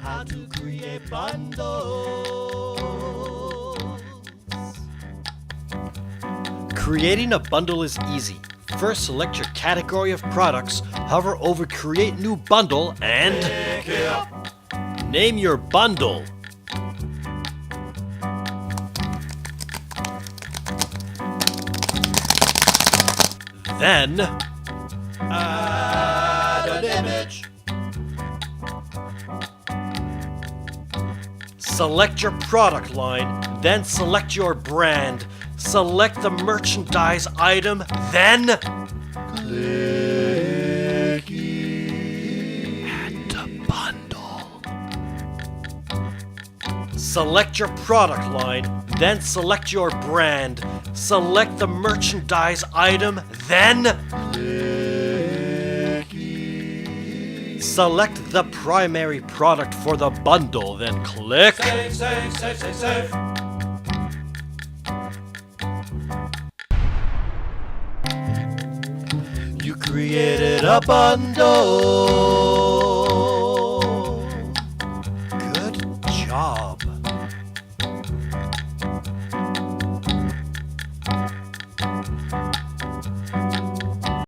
How to create bundles. Creating a bundle is easy. First, select your category of products, hover over Create New Bundle, and name your bundle. Then, add an image. Select your product line, then select your brand. Select the merchandise item, then click here. Add to bundle. Select your product line, then select your brand. Select the merchandise item, then click here. Select the primary product for the bundle, then click save. You created a bundle.